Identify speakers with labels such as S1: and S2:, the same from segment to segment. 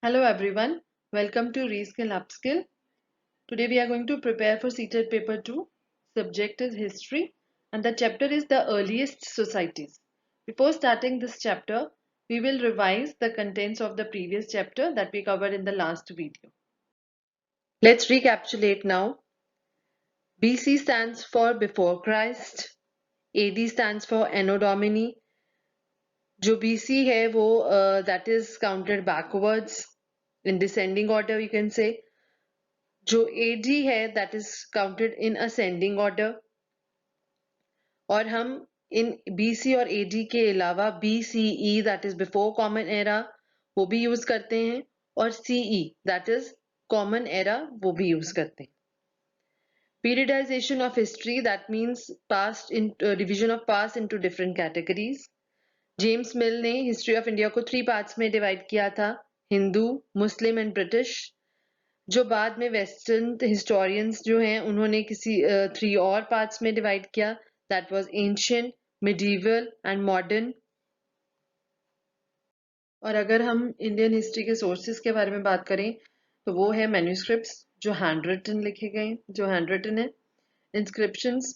S1: Hello everyone, welcome to Reskill Upskill. Today we are going to prepare for CTET paper 2. Subject is history and the chapter is the earliest societies. Before starting this chapter, we will revise the contents of the previous chapter that we covered in the last video. Let's recapitulate now. BC stands for before Christ, AD stands for Anno Domini. जो BC है वो that is counted backwards in descending order you can say. जो AD है that is counted in ascending order और हम इन BC और AD के अलावा BCE that is before common era वो भी यूज करते हैं और CE that is common era वो भी यूज करते हैं. Periodization of history that means past in division of past into different categories. James मिल ने हिस्ट्री ऑफ इंडिया को 3 पार्ट्स में डिवाइड किया था, हिंदू, मुस्लिम एंड ब्रिटिश. जो बाद में वेस्टर्न हिस्टोरियंस जो हैं उन्होंने किसी 3 और पार्ट्स में डिवाइड किया, that was ancient, medieval and modern. और अगर हम इंडियन हिस्ट्री के सोर्सेज के बारे में बात करें तो वो है मैन्यूस्क्रिप्ट्स जो हैंड रिटन लिखे गए, जो हैंड रिटन है. इंस्क्रिप्शंस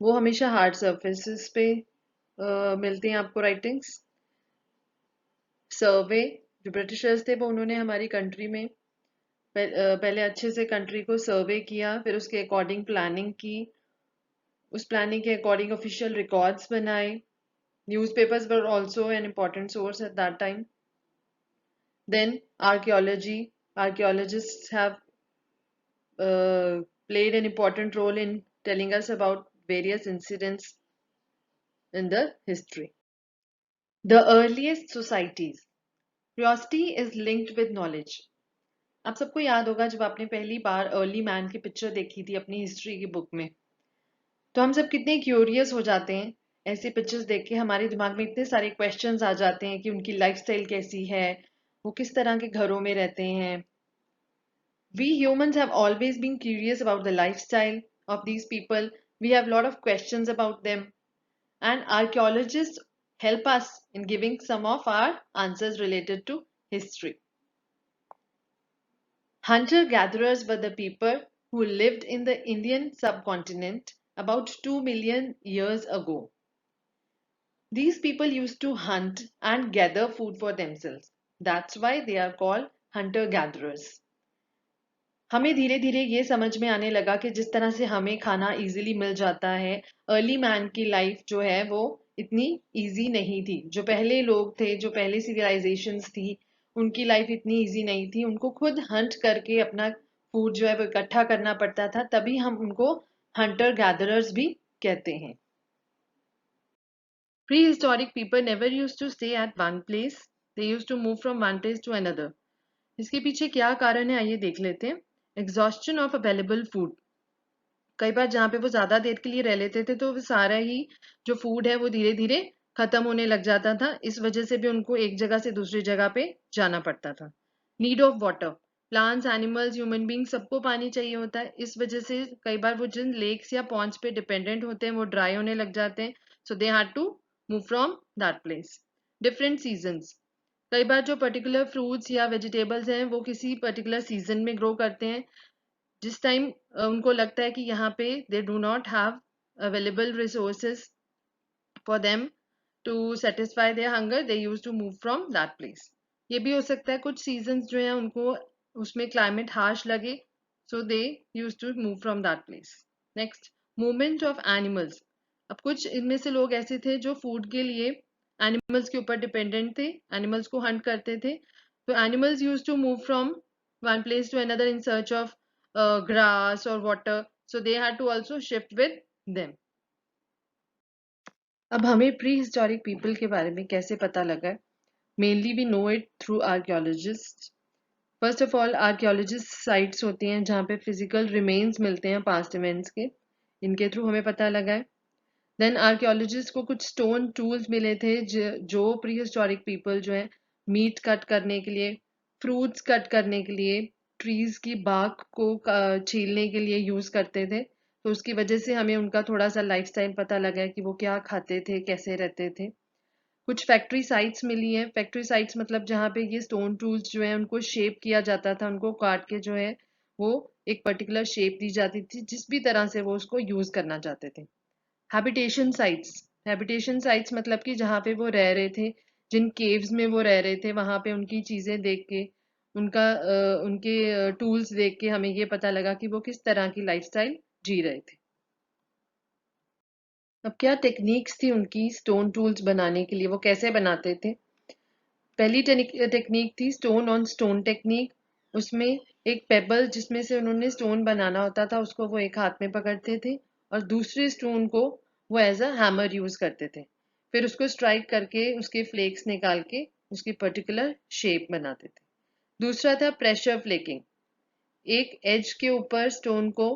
S1: वो हमेशा हार्ड सर्फेसिस पे मिलती हैं आपको राइटिंग्स. सर्वे जो ब्रिटिशर्स थे वो उन्होंने हमारी कंट्री में पहले अच्छे से कंट्री को सर्वे किया, फिर उसके अकॉर्डिंग प्लानिंग की, उस प्लानिंग के अकॉर्डिंग ऑफिशियल रिकॉर्ड्स बनाए. Newspapers were also an important source at that time. Then archaeology, archaeologists have played an important role in telling us about various incidents in the history. The earliest societies. Curiosity is linked with knowledge. आप सबको याद होगा जब आपने पहली बार early man की picture देखी थी अपनी हिस्ट्री की बुक में, तो हम सब कितने क्यूरियस हो जाते हैं ऐसी पिक्चर्स देख के. हमारे दिमाग में इतने सारे क्वेश्चंस आ जाते हैं कि उनकी लाइफस्टाइल कैसी है, वो किस तरह के घरों में रहते हैं. We humans have always been curious about the lifestyle of these people. We have a lot of questions about them, and archaeologists help us in giving some of our answers related to history. Hunter-gatherers were the people who lived in the Indian subcontinent about 2 million years ago. These people used to hunt and gather food for themselves. That's why they are called hunter-gatherers. हमें धीरे धीरे ये समझ में आने लगा कि जिस तरह से हमें खाना इजीली मिल जाता है, अर्ली मैन की लाइफ जो है वो इतनी इजी नहीं थी. जो पहले लोग थे, जो पहले सिविलाइजेशंस थी, उनकी लाइफ इतनी इजी नहीं थी. उनको खुद हंट करके अपना फूड जो है वो इकट्ठा करना पड़ता था, तभी हम उनको हंटर गैदरर्स भी कहते हैं. Prehistoric people never used to stay at one place. They used to move from one place to another. इसके पीछे क्या कारण है आइए देख लेते हैं. Exhaustion of available food. कई बार जहाँ पे वो ज्यादा देर के लिए रह लेते थे तो वो सारा ही जो फूड है वो धीरे धीरे खत्म होने लग जाता था. इस वजह से भी उनको एक जगह से दूसरी जगह पे जाना पड़ता था. Need of water. Plants, animals, human being सबको पानी चाहिए होता है. इस वजह से कई बार वो जिन लेक्स या पॉन्ड्स पे डिपेंडेंट होते हैं वो ड्राई होने लग जाते हैं. So they had to move from that place. Different seasons. कई बार जो पर्टिकुलर फ्रूट्स या वेजिटेबल्स हैं वो किसी पर्टिकुलर सीजन में ग्रो करते हैं. जिस टाइम उनको लगता है कि यहाँ पे they do not have available resources for them to satisfy their hunger, they use to move from that place. ये भी हो सकता है कुछ सीजन्स जो है उनको उसमें क्लाइमेट हार्श लगे, so they use to move from that place. Next, movement of animals. अब कुछ इनमें से लोग ऐसे थे जो फूड के लिए एनिमल्स के ऊपर डिपेंडेंट थे, एनिमल्स को हंट करते थे. तो animals use to move from one place to another in search of grass or water, so they had to also shift with them. अब हमें प्री हिस्टोरिक पीपल के बारे में कैसे पता लगा है? Mainly we know it through archaeologist. First of all archaeologist sites होती हैं जहाँ पे फिजिकल रिमेन्स मिलते हैं पास्ट इवेंट्स के, इनके थ्रू हमें पता लगा है. देन आर्कियोलॉजिस्ट को कुछ स्टोन टूल्स मिले थे जो प्री हिस्टोरिक पीपल जो है मीट कट करने के लिए, फ्रूट्स कट करने के लिए, ट्रीज की बाग को छीलने के लिए यूज करते थे. तो उसकी वजह से हमें उनका थोड़ा सा लाइफस्टाइल पता लगा है कि वो क्या खाते थे, कैसे रहते थे. कुछ फैक्ट्री साइट्स मिली हैं। फैक्ट्री साइट्स मतलब जहाँ पे ये स्टोन टूल्स जो है उनको शेप किया जाता था, उनको काट के जो है वो एक पर्टिकुलर शेप दी जाती थी, जिस भी तरह से वो उसको यूज करना चाहते थे। हैबिटेशन साइट्स मतलब कि जहाँ पे वो रह रहे थे, जिन केव्स में वो रह रहे थे, वहां पे उनकी चीजें देख के, उनके टूल्स देख के हमें ये पता लगा कि वो किस तरह की लाइफस्टाइल जी रहे थे। अब क्या टेक्निक्स थी उनकी स्टोन टूल्स बनाने के लिए, वो कैसे बनाते थे? पहली टेक्निक थी स्टोन ऑन स्टोन टेक्निक। उसमें एक पेबल जिसमें से उन्होंने स्टोन बनाना होता था, उसको वो एक हाथ में पकड़ते थे और दूसरे स्टोन को वो एज अ हैमर यूज करते थे। फिर उसको स्ट्राइक करके उसके फ्लेक्स निकाल के उसकी पर्टिकुलर शेप बनाते थे। दूसरा था प्रेशर फ्लेकिंग। एक एज के ऊपर स्टोन को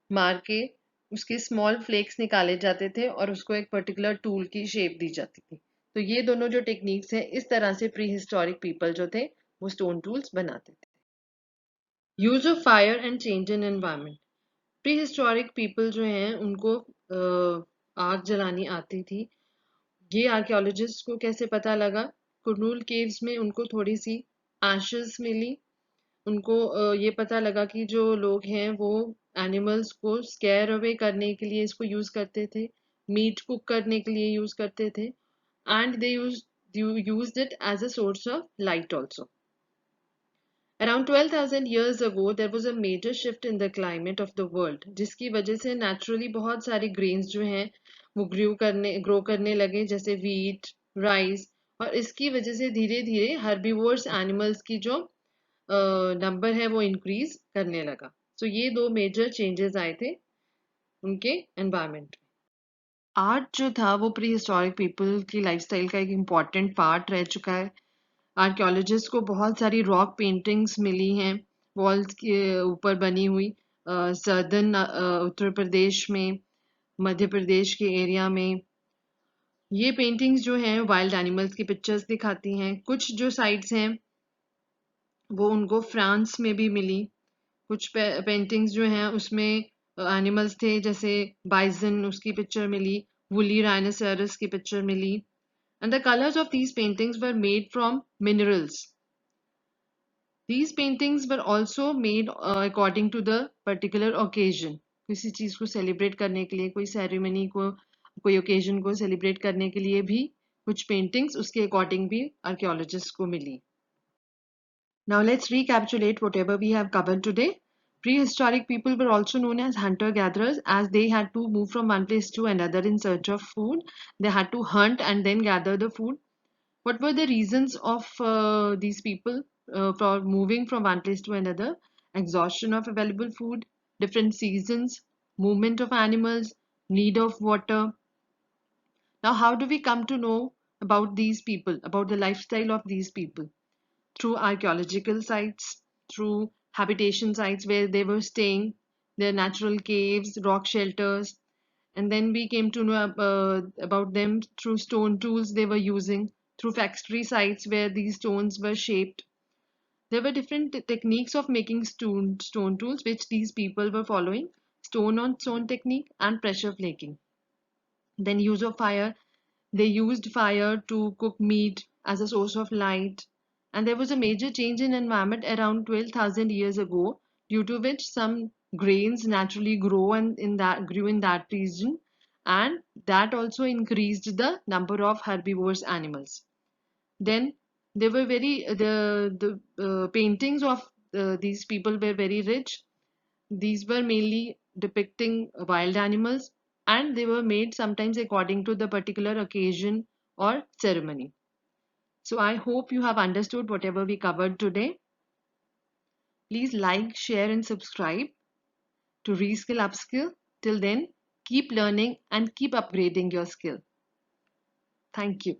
S1: मार के उसके स्मॉल फ्लेक्स निकाले जाते थे और उसको एक पर्टिकुलर टूल की शेप दी जाती थी। तो ये दोनों जो टेक्निक्स हैं, इस तरह से प्री हिस्टोरिक पीपल जो थे वो स्टोन टूल्स बनाते थे। Use of fire and change in environment. Pre historic people जो हैं उनको आग जलानी आती थी। ये आर्कियोलॉजिस्ट को कैसे पता लगा? कुरनूल केव्स में उनको थोड़ी सी एशेस मिली। उनको ये पता लगा कि जो लोग हैं वो एनिमल्स को स्केयर अवे करने के लिए इसको यूज करते थे, मीट कुक करने के लिए यूज करते थे, and they used it as a source of light also. Around 12,000 years ago, there was a major shift in the climate of the world, जिसकी वजह से naturally बहुत सारे grains जो हैं वो grow करने लगे, जैसे wheat, rice, और इसकी वजह से धीरे धीरे herbivores animals की जो नंबर है वो इंक्रीज करने लगा। तो ये दो मेजर चेंजेस आए थे उनके एनवायरनमेंट में। आर्ट जो था वो प्री हिस्टोरिक पीपल की लाइफस्टाइल का एक इम्पॉर्टेंट पार्ट रह चुका है। आर्कियोलॉजिस्ट को बहुत सारी रॉक पेंटिंग्स मिली हैं वॉल्स के ऊपर बनी हुई, सर्दर्न उत्तर प्रदेश में, मध्य प्रदेश के एरिया में। ये पेंटिंग्स जो हैं वाइल्ड एनिमल्स की पिक्चर्स दिखाती हैं। कुछ जो साइट्स हैं वो उनको फ्रांस में भी मिली। कुछ पेंटिंग्स जो हैं उसमें एनिमल्स थे, जैसे बाइजन, उसकी पिक्चर मिली, वुली राइनोसेरस की पिक्चर मिली। And the colours of these paintings were made from minerals. These paintings were also made according to the particular occasion. किसी चीज को सेलिब्रेट करने के लिए, कोई सेरेमनी को, कोई ओकेजन को सेलिब्रेट करने के लिए भी कुछ पेंटिंग्स उसके अकॉर्डिंग भी आर्कियोलॉजिस्ट को मिली। Now let's recapitulate whatever we have covered today. Prehistoric people were also known as hunter-gatherers, as they had to move from one place to another in search of food. They had to hunt and then gather the food. What were the reasons of these people for moving from one place to another? Exhaustion of available food, different seasons, movement of animals, need of water. Now, how do we come to know about these people, about the lifestyle of these people? Through archaeological sites, through habitation sites where they were staying, their natural caves, rock shelters, and then we came to know about them through stone tools they were using, through factory sites where these stones were shaped. There were different techniques of making stone tools which these people were following: stone on stone technique and pressure flaking. Then use of fire. They used fire to cook meat as a source of light. And there was a major change in environment around 12,000 years ago, due to which some grains naturally grew in that region, and that also increased the number of herbivorous animals. Then they were very the paintings of these people were very rich. These were mainly depicting wild animals, and they were made sometimes according to the particular occasion or ceremony. So I hope you have understood whatever we covered today. Please like, share, and subscribe to Reskill Upskill. Till then, keep learning and keep upgrading your skill. Thank you.